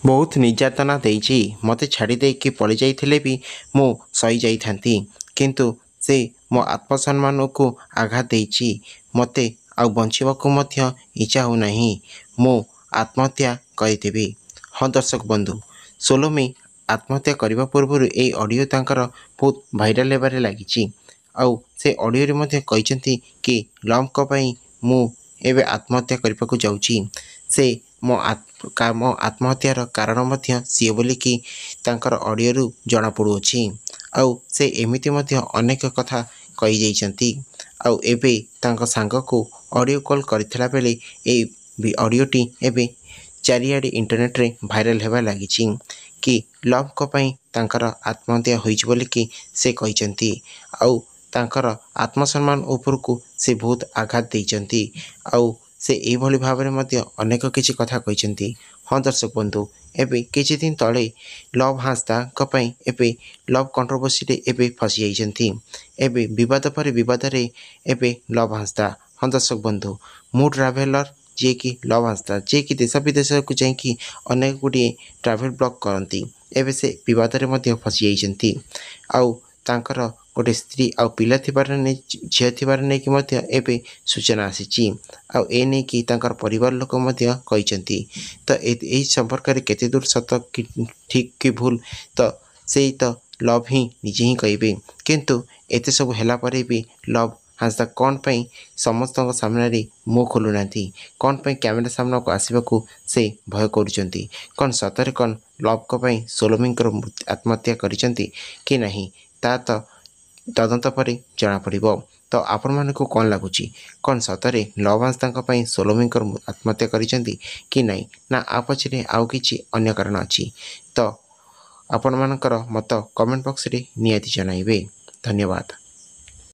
बहुत निर्यातना देइछि मते छाड़ी देइकि पळि जाइथिले भी मु सही जाइथांती किंतु से मो आत्मसम्मान को आघात देइछि मते आ बंचिबाकू मध्य इच्छा हो नहीं मु आत्महत्या करिदेबी। हाँ दर्शक बंधु सोलोमी आत्महत्या करने पूर्व ये ऑडियो तांकर बहुत भाइराल होबार लगी आउ से ऑडियो मध्य कहते कि लव को पई मु एबे आत्महत्या करने को जाऊँगी से मो आत्महत्यार कारण मध्य सी बोलिकी तांकर ऑडियो जना पड़ुअछि आउ से एमिति मध्य अनेक कथा कही जाइछंती आउ एबे तांको सांग को ऑडियो कॉल करथिला बेले ए ऑडियोटी एबे चारिआडे इंटरनेट रे भाइराल हेबा लागिछि कि लव को पई तांकर आत्महत्या होइछ बोलिकी से कहिसंती आउ तांकर आत्मसम्मान ऊपर को से बहुत आघात देइचंती आउ से एभली भाव में मध्य अनेक किछि कथा कहिसंती। हाँ दर्शक बंधु एबे किछि दिन तले लव हांसदा कपई एबे लव कंट्रोवर्सी रे एबे फसी जाइछंती एबे विवाद पर विवाद रे एबे लव हांसदा। हाँ दर्शक बंधु मु ट्रावेलर जे कि लव हांसदा जे कि देश विदेश को जाइकी अनेक गुडी ट्रावेल ब्लॉग करती एबे से विवाद रे मध्य फसी जाइछंती आउ तांकर गोटे स्त्री आउ पिला थिबार ने झिया थिबार ने कि मध्य एबे सूचना आसीची आउ ए ने कि तांकर परिवार लोक मध्य कहिसंती तो एही संपर्क रे केते दूर सत कि ठीक कि भूल तो सेही तो लव ही निजे ही कहबे किंतु एते सब हेला परे भी लव हांसदा कौन पई समस्त सामने रे मुँह खोलु नांती कौन पई कैमरा सामना को आसीबा को से भय करूचंती कौन सतरे कौन लव को पई सोलोमींकर आत्महत्या करिसंती कि नहीं ता तो तदंत पर जना पड़िबो। तो आपण मानक कौन लगुच कौन सतरे लव हांसदा पई सोलोमींकर आत्महत्या करिसंती कि नहीं ना आ पछरे आउ किछि अन्य कारण अछि तो आपण मानकर मत कमेंट बॉक्स रे नियति जणाइबे। धन्यवाद।